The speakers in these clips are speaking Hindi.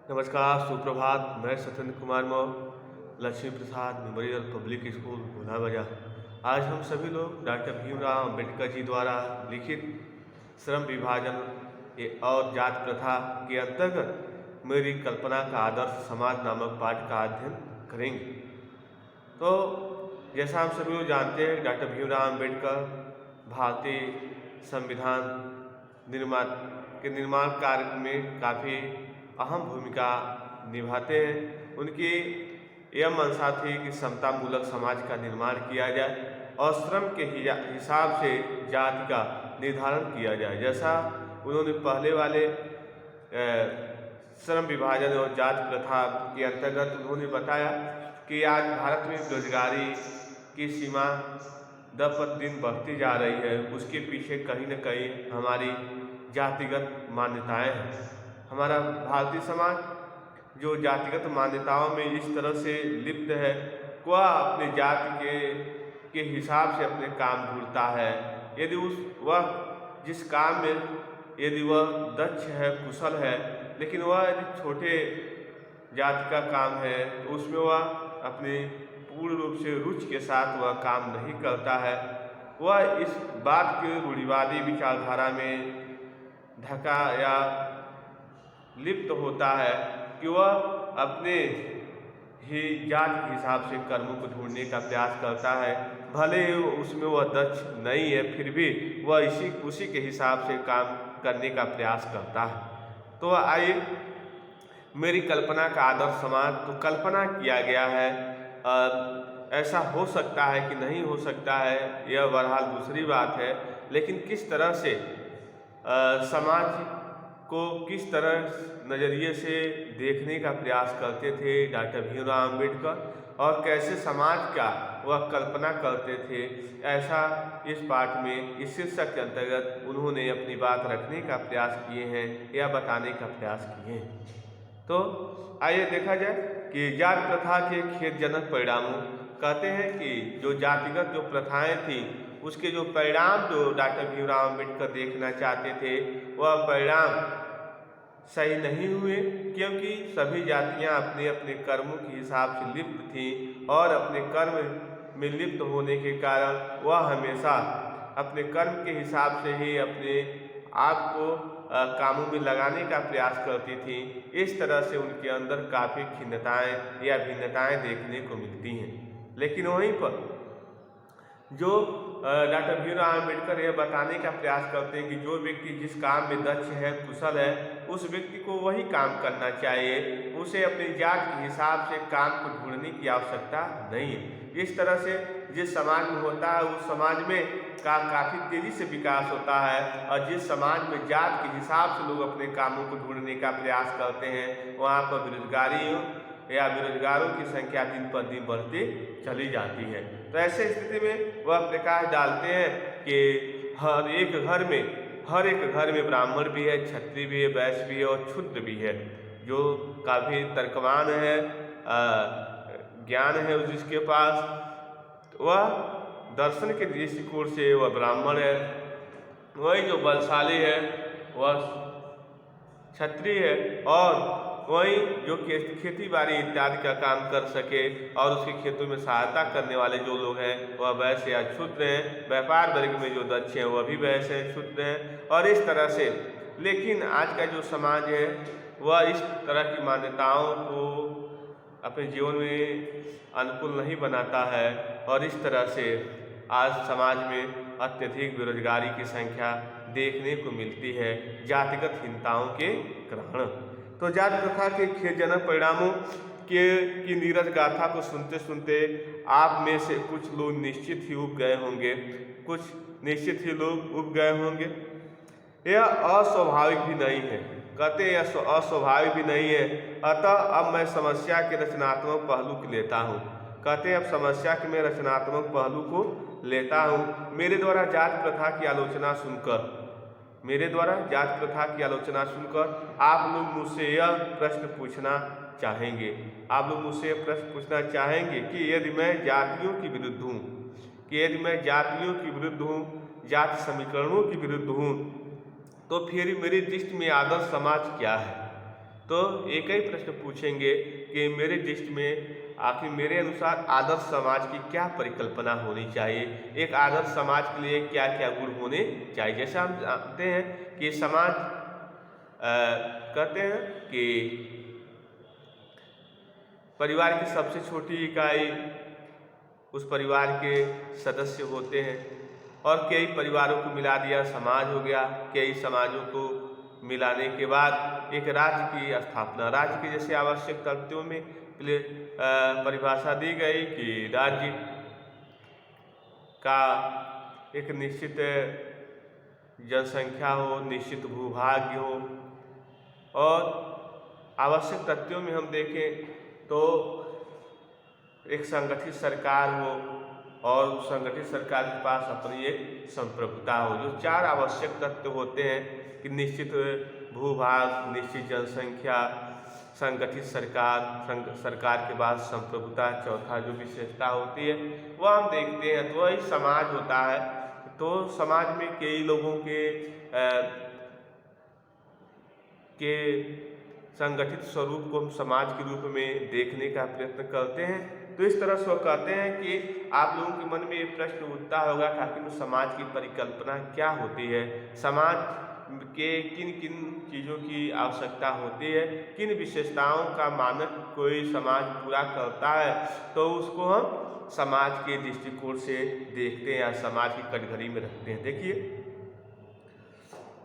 नमस्कार, सुप्रभात। मैं सत्येंद्र कुमार मौर्य, लक्ष्मी प्रसाद मेमोरियल पब्लिक स्कूल भोला बाजार। आज हम सभी लोग डॉक्टर भीमराव अम्बेडकर जी द्वारा लिखित श्रम विभाजन और जाति प्रथा के अंतर्गत मेरी कल्पना का आदर्श समाज नामक पाठ का अध्ययन करेंगे। तो जैसा हम सभी लोग जानते हैं, डॉक्टर भीमराव अम्बेडकर भारतीय संविधान निर्माण कार्य में काफ़ी अहम भूमिका निभाते हैं। उनकी यह मंशा थी कि समतामूलक समाज का निर्माण किया जाए और श्रम के हिसाब से जाति का निर्धारण किया जाए। जैसा उन्होंने पहले वाले श्रम विभाजन और जाति प्रथा के अंतर्गत उन्होंने बताया कि आज भारत में बेरोजगारी की सीमा दिन बढ़ती जा रही है। उसके पीछे कहीं न कहीं हमारी जातिगत मान्यताएं हैं। हमारा भारतीय समाज जो जातिगत मान्यताओं में इस तरह से लिप्त है, वह अपनी जाति के हिसाब से अपने काम ढूंढता है। यदि वह जिस काम में यदि वह दक्ष है, कुशल है, लेकिन वह यदि छोटे जाति का काम है तो उसमें वह अपने पूर्ण रूप से रुचि के साथ वह काम नहीं करता है। वह इस बात के रूढ़िवादी विचारधारा में ढका या लिप्त होता है कि वह अपने ही जाति के हिसाब से कर्मों को ढूंढने का प्रयास करता है। भले उसमें वह दक्ष नहीं है, फिर भी वह उसी के हिसाब से काम करने का प्रयास करता है। तो आइए, मेरी कल्पना का आदर्श समाज तो कल्पना किया गया है। ऐसा हो सकता है कि नहीं हो सकता है, यह बहरहाल दूसरी बात है। लेकिन किस तरह से समाज को किस तरह नज़रिए से देखने का प्रयास करते थे डॉक्टर भीमराव अम्बेडकर और कैसे समाज का वह कल्पना करते थे, ऐसा इस पाठ में इस शीर्षक के अंतर्गत उन्होंने अपनी बात रखने का प्रयास किए हैं या बताने का प्रयास किए हैं। तो आइए देखा जाए कि जाति प्रथा के खेदजनक परिणामों कहते हैं कि जो जातिगत जो प्रथाएं थी उसके जो परिणाम जो डॉक्टर भीमराव अम्बेडकर देखना चाहते थे वह परिणाम सही नहीं हुए, क्योंकि सभी जातियां अपने अपने कर्मों के हिसाब से लिप्त थीं और अपने कर्म में लिप्त होने के कारण वह हमेशा अपने कर्म के हिसाब से ही अपने आप को कामों में लगाने का प्रयास करती थीं। इस तरह से उनके अंदर काफ़ी खिन्नताएं या भिन्नताएं देखने को मिलती हैं। लेकिन वहीं पर जो डॉक्टर भीमराव अम्बेडकर यह बताने का प्रयास करते हैं कि जो व्यक्ति जिस काम में दक्ष है, कुशल है, उस व्यक्ति को वही काम करना चाहिए। उसे अपनी जाति के हिसाब से काम को ढूंढने की आवश्यकता नहीं है। इस तरह से जिस समाज में होता है उस समाज में काफ़ी तेज़ी से विकास होता है, और जिस समाज में जाति के हिसाब से लोग अपने कामों को ढूंढने का प्रयास करते हैं वहाँ पर बेरोजगारी या बेरोजगारों की संख्या दिन पर दिन बढ़ती चली जाती है। तो ऐसे स्थिति में वह प्रकाश डालते हैं कि हर एक घर में ब्राह्मण भी है, क्षत्रिय भी है, वैश्य भी है और क्षुद्र भी है। जो काफ़ी तर्कवान है, ज्ञान है जिसके पास, वह दर्शन के दृष्टिकोण से वह ब्राह्मण है। वही जो बलशाली है वह क्षत्रिय है, और वही जो खेती बाड़ी इत्यादि का काम कर सके और उसके खेतों में सहायता करने वाले जो लोग हैं वह वैश्य या क्षुद्र हैं। व्यापार वर्ग में जो दक्ष हैं वह भी वैश्य हैं, क्षुद्र हैं, और इस तरह से। लेकिन आज का जो समाज है वह इस तरह की मान्यताओं को अपने जीवन में अनुकूल नहीं बनाता है, और इस तरह से आज समाज में अत्यधिक बेरोजगारी की संख्या देखने को मिलती है जातिगत हीनताओं के कारण। तो जाति प्रथा के खेदजनक परिणामों की नीरज गाथा को सुनते सुनते आप में से कुछ लोग निश्चित ही उब गए होंगे, यह अस्वाभाविक भी नहीं है। कहते हैं यह अस्वाभाविक भी नहीं है। अतः अब मैं समस्या के रचनात्मक पहलू को लेता हूँ। कहते हैं अब समस्या के मैं रचनात्मक पहलू को लेता हूँ। मेरे द्वारा जाति प्रथा की आलोचना सुनकर आप लोग मुझसे यह प्रश्न पूछना चाहेंगे कि यदि मैं जातियों के विरुद्ध हूँ, जाति समीकरणों के विरुद्ध हूँ, तो फिर मेरी दृष्टि में आदर्श समाज क्या है? तो एक ही प्रश्न पूछेंगे कि मेरे दृष्टि में आखिर मेरे अनुसार आदर्श समाज की क्या परिकल्पना होनी चाहिए, एक आदर्श समाज के लिए क्या क्या गुण होने चाहिए। जैसे हम जानते हैं कि समाज कहते हैं कि परिवार की सबसे छोटी इकाई उस परिवार के सदस्य होते हैं, और कई परिवारों को मिला दिया समाज हो गया। कई समाजों को मिलाने के बाद एक राज्य की स्थापना, राज्य के जैसे आवश्यक तथ्यों में परिभाषा दी गई कि राज्य का एक निश्चित जनसंख्या हो, निश्चित भूभाग्य हो, और आवश्यक तथ्यों में हम देखें तो एक संगठित सरकार हो, और उस संगठित सरकार के पास अपनी एक संप्रभुता हो। जो चार आवश्यक तत्व होते हैं कि निश्चित भूभाग, निश्चित जनसंख्या, संगठित सरकार, सरकार के बाद संप्रभुता, चौथा जो विशेषता होती है वह हम देखते हैं तो वही समाज होता है। तो समाज में कई लोगों के संगठित स्वरूप को हम समाज के रूप में देखने का प्रयत्न करते हैं। तो इस तरह से वो कहते हैं कि आप लोगों के मन में ये प्रश्न उठता होगा कि आखिर समाज की परिकल्पना क्या होती है, समाज के किन किन चीज़ों की आवश्यकता होती है, किन विशेषताओं का मानक कोई समाज पूरा करता है, तो उसको हम समाज के दृष्टिकोण से देखते हैं या समाज की कटघरे में रखते हैं। देखिए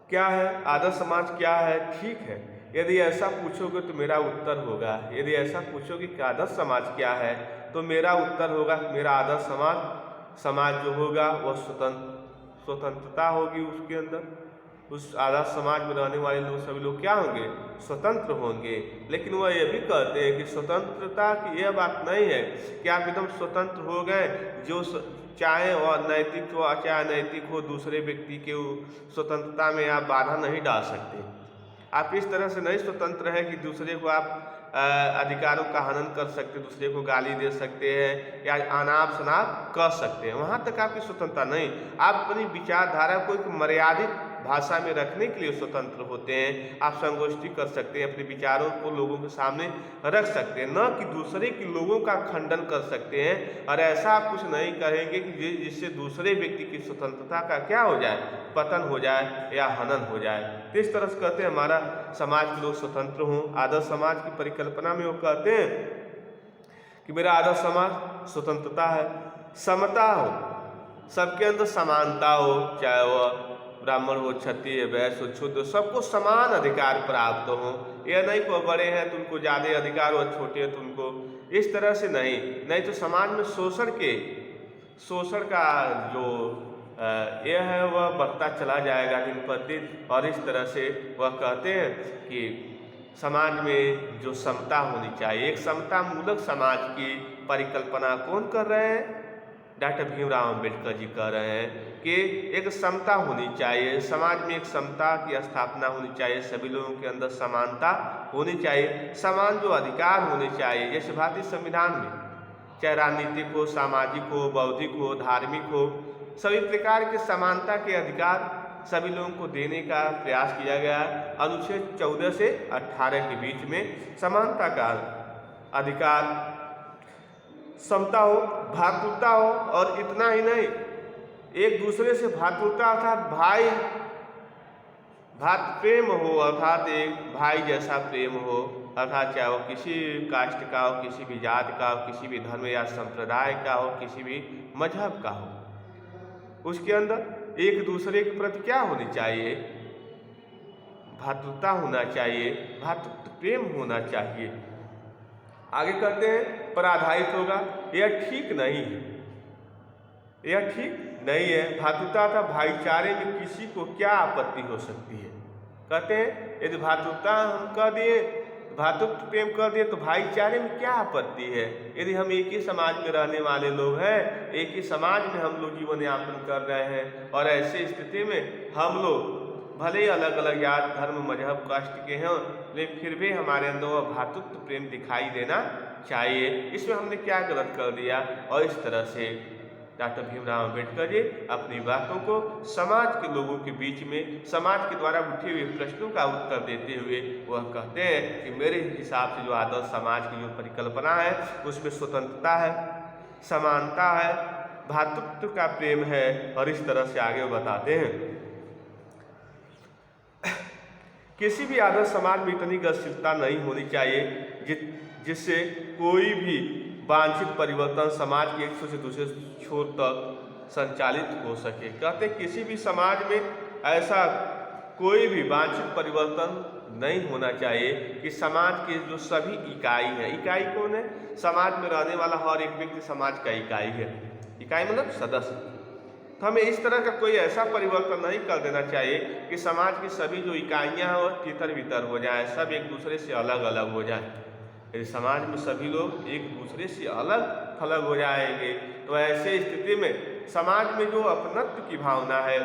क्या है आदर्श समाज, क्या है, ठीक है। यदि ऐसा पूछोगे तो मेरा उत्तर होगा, यदि ऐसा पूछोगे कि आदर्श समाज क्या है तो मेरा उत्तर होगा मेरा आदर्श समाज जो होगा वह स्वतंत्रता होगी उसके अंदर। उस आदर्श समाज में रहने वाले लोग सभी लोग क्या होंगे, स्वतंत्र होंगे। लेकिन वह यह भी कहते हैं कि स्वतंत्रता की यह बात नहीं है कि आप एकदम स्वतंत्र हो गए, जो चाहे वह नैतिक हो चाहे अनैतिक हो, दूसरे व्यक्ति के स्वतंत्रता में आप बाधा नहीं डाल सकते। आप इस तरह से नहीं स्वतंत्र है कि दूसरे को आप अधिकारों का हनन कर सकते, दूसरे को गाली दे सकते हैं या अनाप शनाप कर सकते हैं, वहाँ तक आपकी स्वतंत्रता नहीं। आप अपनी विचारधारा को एक मर्यादित भाषा में रखने के लिए स्वतंत्र होते हैं। आप संगोष्ठी कर सकते हैं, अपने विचारों को लोगों के सामने रख सकते हैं, न कि दूसरे के लोगों का खंडन कर सकते हैं। और ऐसा आप कुछ नहीं करेंगे कि जिससे दूसरे व्यक्ति की स्वतंत्रता का क्या हो जाए, पतन हो जाए या हनन हो जाए। तो इस तरह से कहते हैं हमारा समाज के लोग स्वतंत्र हों। आदर्श समाज की परिकल्पना में वो कहते हैं कि मेरा आदर्श समाज स्वतंत्रता है, समता हो, सबके अंदर समानता हो, चाहे वह ब्राह्मण हो, क्षत्रिय, वैश्य हो, शूद्र, सबको समान अधिकार प्राप्त हो। यह नहीं को बड़े हैं तो उनको ज़्यादा अधिकार और छोटे हैं तो उनको, इस तरह से नहीं तो समाज में शोषण का जो यह है वह बढ़ता चला जाएगा दिन पर दिन। और इस तरह से वह कहते हैं कि समाज में जो समता होनी चाहिए, एक समता मूलक समाज की परिकल्पना कौन कर रहे हैं, डॉक्टर भीमराव अम्बेडकर जी कह रहे हैं कि एक समता होनी चाहिए, समाज में एक समता की स्थापना होनी चाहिए, सभी लोगों के अंदर समानता होनी चाहिए, समान जो अधिकार होने चाहिए। जैसे भारतीय संविधान में चाहे राजनीतिक हो, सामाजिक हो, बौद्धिक हो, धार्मिक हो, सभी प्रकार के समानता के अधिकार सभी लोगों को देने का प्रयास किया गया। अनुच्छेद 14 से 18 के बीच में समानता का अधिकार, समता हो, भ्रातृता हो, और इतना ही नहीं एक दूसरे से भ्रातृता अर्थात भ्रातृ प्रेम हो, अर्थात एक भाई जैसा प्रेम हो, अर्थात चाहे वो किसी कास्ट का हो, किसी भी जाति का हो, किसी भी धर्म या संप्रदाय का हो, किसी भी मजहब का हो, उसके अंदर एक दूसरे के प्रति क्या होनी चाहिए, भ्रातृता होना चाहिए, भ्रातृत्व प्रेम होना चाहिए। आगे कहते हैं पर आधारित होगा, यह ठीक नहीं है, यह ठीक नहीं है। भ्रातृता था भाईचारे में किसी को क्या आपत्ति हो सकती है। कहते हैं यदि भ्रातृता हम कह दिए, भ्रातृत्व प्रेम कर दिए तो भाईचारे में क्या आपत्ति है। यदि हम एक ही समाज में रहने वाले लोग हैं, एक ही समाज में हम लोग जीवन यापन कर रहे हैं, और ऐसी स्थिति में हम लोग भले ही अलग अलग जात, धर्म, मजहब, कास्ट के हैं, लेकिन फिर भी हमारे अंदर वह भ्रातृत्व प्रेम दिखाई देना चाहिए। इसमें हमने क्या गलत कर दिया। और इस तरह से डॉक्टर भीमराव अम्बेडकर जी अपनी बातों को समाज के लोगों के बीच में समाज के द्वारा उठे हुए प्रश्नों का उत्तर देते हुए वह कहते हैं कि मेरे हिसाब से जो आदर्श समाज की जो परिकल्पना है उसमें स्वतंत्रता है, समानता है, भ्रातृत्व का प्रेम है। और इस तरह से आगे बताते हैं किसी भी आदर्श समाज में इतनी गतिशीलता नहीं होनी चाहिए जिससे कोई भी वांछित परिवर्तन समाज के एक छोर से दूसरे छोर तक संचालित हो सके। कहते किसी भी समाज में ऐसा कोई भी वांछित परिवर्तन नहीं होना चाहिए कि समाज के जो सभी इकाई हैं, इकाई कौन है? समाज में रहने वाला हर एक व्यक्ति समाज का इकाई है। इकाई मतलब सदस्य। तो हमें इस तरह का कोई ऐसा परिवर्तन नहीं कर देना चाहिए कि समाज की सभी जो इकाइयाँ हैं वो तितर बितर हो जाए, सब एक दूसरे से अलग अलग हो जाए। यदि समाज में सभी लोग एक दूसरे से अलग थलग हो जाएंगे तो ऐसे स्थिति में समाज में जो अपनत्व की भावना है,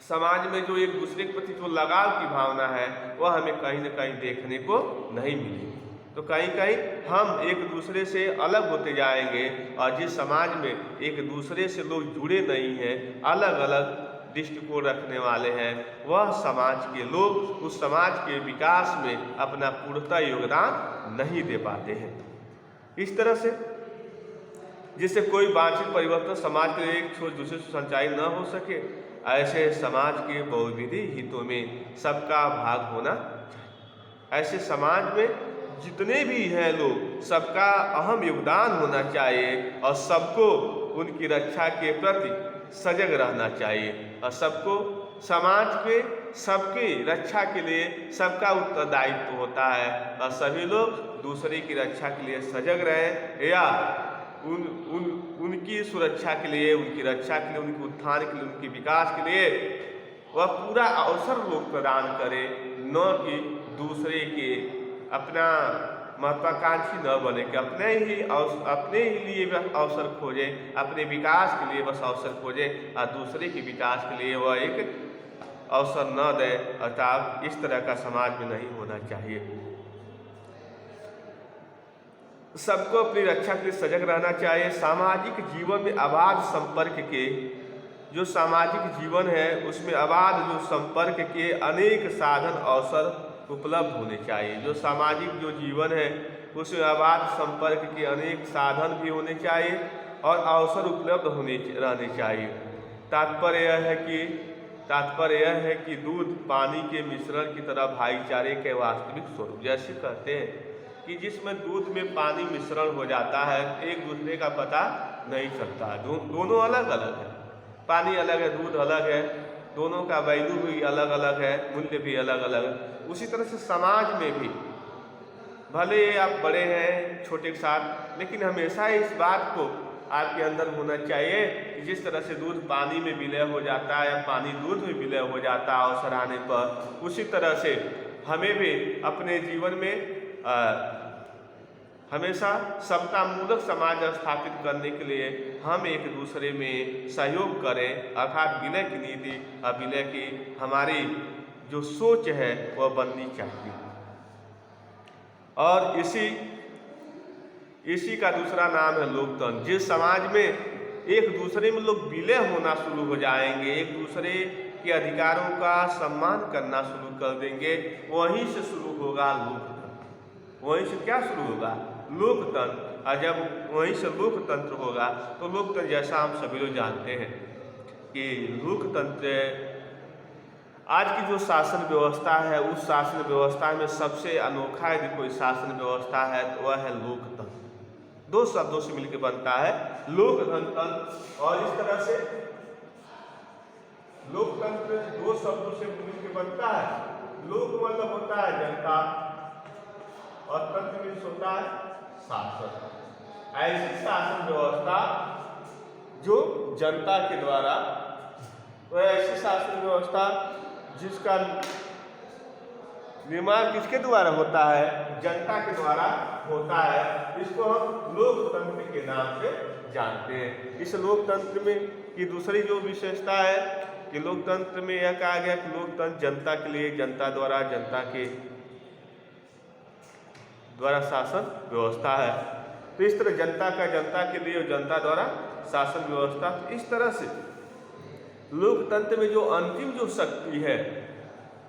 समाज में जो एक दूसरे के प्रति जो लगाव की भावना है वह हमें कहीं न कहीं देखने को नहीं मिली। तो कहीं कहीं हम एक दूसरे से अलग होते जाएंगे और जिस समाज में एक दूसरे से लोग जुड़े नहीं हैं, अलग अलग दृष्टिकोण रखने वाले हैं, वह समाज के लोग उस समाज के विकास में अपना पूर्णतः योगदान नहीं दे पाते हैं। इस तरह से जिससे कोई वांछित परिवर्तन समाज के एक छोर दूसरे से संचालित न हो सके, ऐसे समाज के बहुविधि हितों में सबका भाग होना चाहिए। ऐसे समाज में जितने भी हैं लोग, सबका अहम योगदान होना चाहिए और सबको उनकी रक्षा के प्रति सजग रहना चाहिए और सबको समाज के सबकी रक्षा के लिए सबका उत्तरदायित्व होता है और सभी लोग दूसरे की रक्षा के लिए सजग रहें या उनकी सुरक्षा के लिए, उनकी रक्षा के लिए, उनके उत्थान के लिए, उनके विकास के लिए वह पूरा अवसर लोग प्रदान करें, न कि दूसरे के अपना महत्वाकांक्षी न बने कि अपने ही लिए बस अवसर खोजे, अपने विकास के लिए बस अवसर खोजे और दूसरे के विकास के लिए वह एक अवसर न दे। अर्थात इस तरह का समाज में नहीं होना चाहिए। सबको अपनी रक्षा के लिए सजग रहना चाहिए। सामाजिक जीवन में अबाध संपर्क के जो सामाजिक जीवन है उसमें अबाध जो संपर्क के अनेक साधन अवसर उपलब्ध होने चाहिए। जो सामाजिक जो जीवन है उसमें अबाध संपर्क के अनेक साधन भी होने चाहिए और अवसर उपलब्ध रहने चाहिए। तात्पर्य यह है कि दूध पानी के मिश्रण की तरह भाईचारे के वास्तविक स्वरूप, जैसे कहते हैं कि जिसमें दूध में पानी मिश्रण हो जाता है एक दूसरे का पता नहीं चलता है, दोनों अलग अलग है, पानी अलग है, दूध अलग है, दोनों का वैल्यू भी अलग अलग है, मूल्य भी अलग अलग है। उसी तरह से समाज में भी भले आप बड़े हैं छोटे के साथ, लेकिन हमेशा इस बात को आपके अंदर होना चाहिए कि जिस तरह से दूध पानी में विलय हो जाता है या पानी दूध में विलय हो जाता है अवसर आने पर, उसी तरह से हमें भी अपने जीवन में हमेशा समतामूलक समाज स्थापित करने के लिए हम एक दूसरे में सहयोग करें। अर्थात विलय की नीति और विलय की हमारी जो सोच है वह बननी चाहिए। और इसी का दूसरा नाम है लोकतंत्र। जिस समाज में एक दूसरे में लोग विलय होना शुरू हो जाएंगे, एक दूसरे के अधिकारों का सम्मान करना शुरू कर देंगे, वहीं से शुरू होगा लोकतंत्र। वहीं से क्या शुरू होगा? लोकतंत्र। और जब वहीं से लोकतंत्र होगा तो लोकतंत्र जैसा हम सभी लोग जानते हैं कि लोकतंत्र आज की जो शासन व्यवस्था है उस शासन व्यवस्था में सबसे अनोखा यदि कोई शासन व्यवस्था है तो वह है लोकतंत्र। दो शब्दों से मिलकर बनता है लोकतंत्र। और इस तरह से लोकतंत्र दो शब्दों से मिलकर बनता है। लोक मतलब होता है जनता और तंत्र मीन्स होता है शासन। ऐसी शासन व्यवस्था जो जनता के द्वारा, तो ऐसी शासन व्यवस्था जिसका निर्माण किसके द्वारा होता है? जनता के द्वारा होता है। इसको हम लोकतंत्र के नाम से जानते हैं। इस लोकतंत्र में की दूसरी जो विशेषता है कि लोकतंत्र में यह कहा गया कि लोकतंत्र जनता के लिए, जनता द्वारा, जनता के द्वारा शासन व्यवस्था है। तो इस तरह जनता का जनता के लिए और जनता द्वारा शासन व्यवस्था। इस तरह से लोकतंत्र में जो अंतिम जो शक्ति है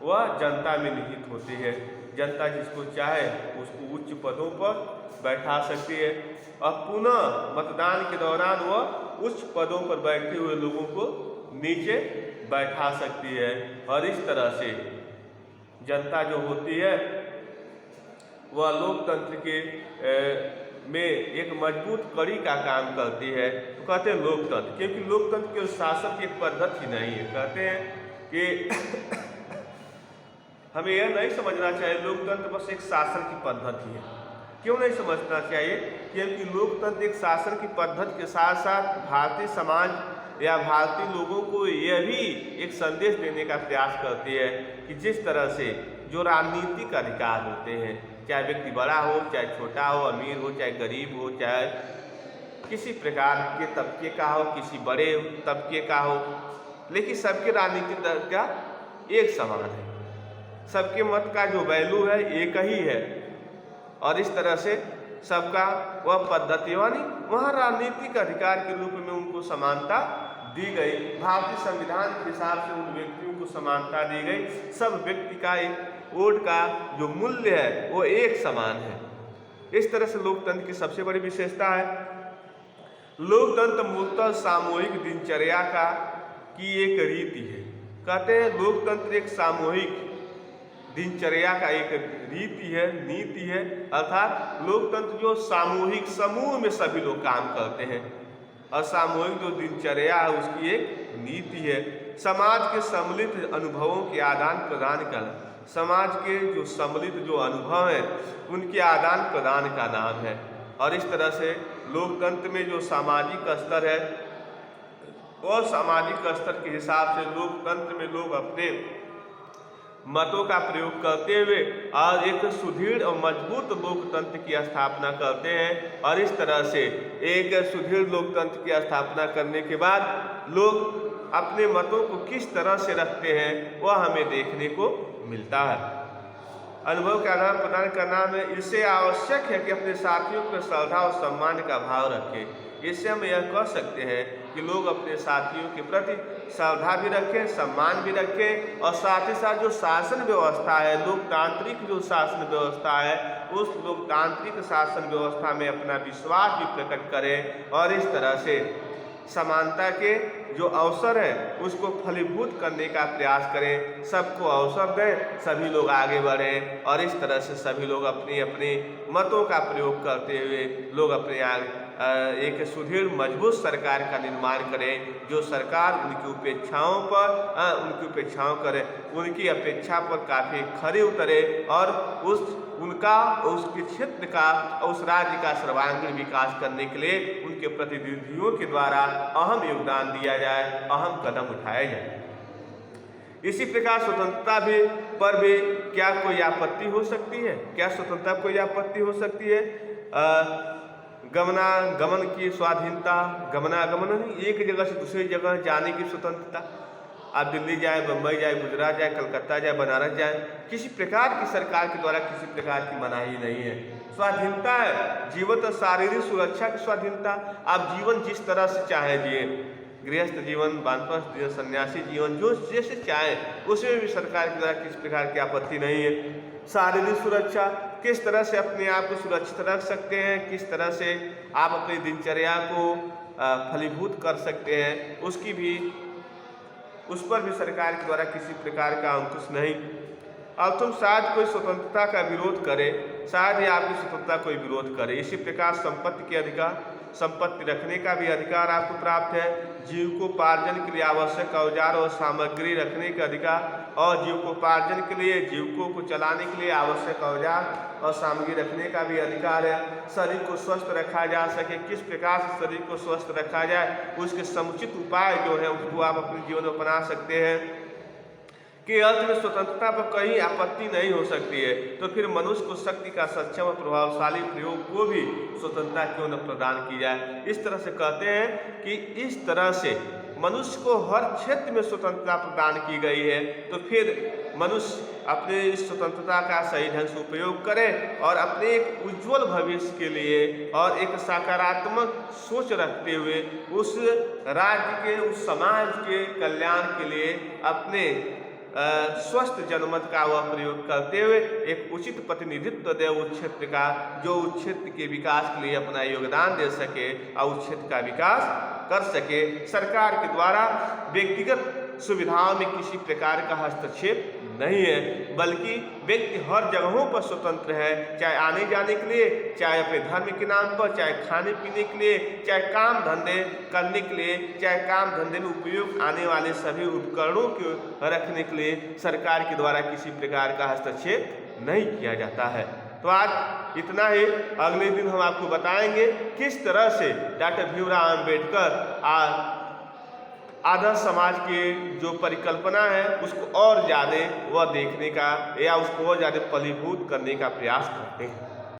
वह जनता में निहित होती है। जनता जिसको चाहे उसको उच्च पदों पर बैठा सकती है और पुनः मतदान के दौरान वह उच्च पदों पर बैठे हुए लोगों को नीचे बैठा सकती है। और इस तरह से जनता जो होती है वह लोकतंत्र के में एक मजबूत कड़ी का काम करती है। तो कहते हैं लोकतंत्र, क्योंकि लोकतंत्र केवल शासन की एक पद्धति नहीं है। कहते हैं कि हमें यह नहीं समझना चाहिए लोकतंत्र बस एक शासन की पद्धति है। क्यों नहीं समझना चाहिए? क्योंकि लोकतंत्र एक शासन की पद्धति के साथ साथ भारतीय समाज या भारतीय लोगों को यह भी एक संदेश देने का प्रयास करती है कि जिस तरह से जो राजनीतिक अधिकार होते हैं, चाहे व्यक्ति बड़ा हो चाहे छोटा हो, अमीर हो चाहे गरीब हो, चाहे किसी प्रकार के तबके का हो, किसी बड़े तबके का हो, लेकिन सबके राजनीतिक दर्जा एक समान है। सबके मत का जो वैल्यू है एक ही है। और इस तरह से सबका वह पद्धति यानी वहाँ राजनीतिक अधिकार के रूप में उनको समानता दी गई। भारतीय संविधान के हिसाब से उन व्यक्तियों को समानता दी गई। सब व्यक्ति का एक वोट का जो मूल्य है वो एक समान है। इस तरह से लोकतंत्र की सबसे बड़ी विशेषता है। लोकतंत्र मूलतः सामूहिक दिनचर्या की एक रीति है। कहते हैं लोकतंत्र एक सामूहिक दिनचर्या का एक रीति है, नीति है। अर्थात लोकतंत्र जो सामूहिक समूह में सभी लोग काम करते हैं और सामूहिक जो दिनचर्या है उसकी एक नीति है। समाज के सम्मिलित अनुभवों के आदान प्रदान का, समाज के जो सम्मिलित जो अनुभव हैं उनके आदान प्रदान का नाम है। और इस तरह से लोकतंत्र में जो सामाजिक स्तर है और सामाजिक स्तर के हिसाब से लोकतंत्र में लोग अपने मतों का प्रयोग करते हुए और एक सुदृढ़ और मजबूत लोकतंत्र की स्थापना करते हैं। और इस तरह से एक सुदृढ़ लोकतंत्र की स्थापना करने के बाद लोग अपने मतों को किस तरह से रखते हैं वह हमें देखने को मिलता है। अनुभव का आदान प्रदान करना में इससे आवश्यक है कि अपने साथियों को श्रद्धा और सम्मान का भाव रखें। इससे हम यह कह सकते हैं कि लोग अपने साथियों के प्रति श्रद्धा भी रखें, सम्मान भी रखें और साथ ही साथ जो शासन व्यवस्था है, लोकतांत्रिक जो शासन व्यवस्था है, उस लोकतांत्रिक शासन व्यवस्था में अपना विश्वास भी प्रकट करें। और इस तरह से समानता के जो अवसर है उसको फलीभूत करने का प्रयास करें। सबको अवसर दें, सभी लोग आगे बढ़ें और इस तरह से सभी लोग अपनी अपनी मतों का प्रयोग करते हुए लोग अपने एक सुदृढ़ मजबूत सरकार का निर्माण करें। जो सरकार उनकी उपेक्षाओं करे, उनकी अपेक्षा पर काफ़ी खरे उतरे और उसके क्षेत्र का और उस राज्य का सर्वांगीण विकास करने के लिए उनके प्रतिनिधियों के द्वारा अहम योगदान दिया जाए, अहम कदम उठाए जाए। इसी प्रकार स्वतंत्रता पर भी क्या कोई आपत्ति हो सकती है? क्या स्वतंत्रता पर कोई आपत्ति हो सकती है? गमनागमन की स्वाधीनता, गमनागमन नहीं, एक जगह से दूसरी जगह जाने की स्वतंत्रता। आप दिल्ली जाए, बम्बई जाए, गुजरात जाए, कलकत्ता जाए, बनारस जाए, किसी प्रकार की सरकार के द्वारा किसी प्रकार की मनाही नहीं है। स्वाधीनता है, जीवन और शारीरिक सुरक्षा की स्वाधीनता। आप जीवन जिस तरह से चाहे जिए, गृहस्थ जीवन, वानप्रस्थ जीवन, सन्यासी जीवन, जो जैसे चाहे उसमें भी सरकार के द्वारा किसी प्रकार की आपत्ति नहीं है। शारीरिक सुरक्षा, किस तरह से अपने आप को सुरक्षित रख सकते हैं, किस तरह से आप अपनी दिनचर्या को फलीभूत कर सकते हैं, उस पर भी सरकार के द्वारा किसी प्रकार का अंकुश नहीं। अब तुम शायद कोई स्वतंत्रता का विरोध करे, शायद ही आपकी स्वतंत्रता कोई विरोध करे। इसी प्रकार संपत्ति के अधिकार, संपत्ति रखने का भी अधिकार आपको प्राप्त है। जीविकोपार्जन के लिए आवश्यक औजार और सामग्री रखने का अधिकार और जीविकोपार्जन के लिए, जीविकों को चलाने के लिए आवश्यक औजार और सामग्री रखने का भी अधिकार है। शरीर को स्वस्थ रखा जा सके, किस प्रकार से शरीर को स्वस्थ रखा जाए, उसके समुचित उपाय जो है उसको आप अपने जीवन में अपना सकते हैं। कि अर्थ में स्वतंत्रता पर कहीं आपत्ति नहीं हो सकती है, तो फिर मनुष्य को शक्ति का सक्षम और प्रभावशाली प्रयोग को भी स्वतंत्रता क्यों न प्रदान की जाए। इस तरह से कहते हैं कि इस तरह से मनुष्य को हर क्षेत्र में स्वतंत्रता प्रदान की गई है, तो फिर मनुष्य अपने इस स्वतंत्रता का सही ढंग से उपयोग करें और अपने एक उज्जवल भविष्य के लिए और एक सकारात्मक सोच रखते हुए उस राज्य के, उस समाज के कल्याण के लिए अपने स्वस्थ जनमत का वह प्रयोग करते हुए एक उचित प्रतिनिधित्व दे उस क्षेत्र का, जो उस क्षेत्र के विकास के लिए अपना योगदान दे सके और उस क्षेत्र का विकास कर सके। सरकार के द्वारा व्यक्तिगत सुविधाओं में किसी प्रकार का हस्तक्षेप नहीं है, बल्कि व्यक्ति हर जगहों पर स्वतंत्र है, चाहे आने जाने के लिए, चाहे अपने धर्म के नाम पर, चाहे खाने पीने के लिए, चाहे काम धंधे करने के लिए, चाहे काम धंधे में उपयोग आने वाले सभी उपकरणों को रखने के लिए सरकार के द्वारा किसी प्रकार का हस्तक्षेप नहीं किया जाता है। तो आज इतना ही। अगले दिन हम आपको बताएंगे किस तरह से डॉक्टर भीमराव अम्बेडकर आदर्श समाज की जो परिकल्पना है उसको और ज़्यादा वह देखने का या उसको और ज़्यादा फलीभूत करने का प्रयास करते हैं।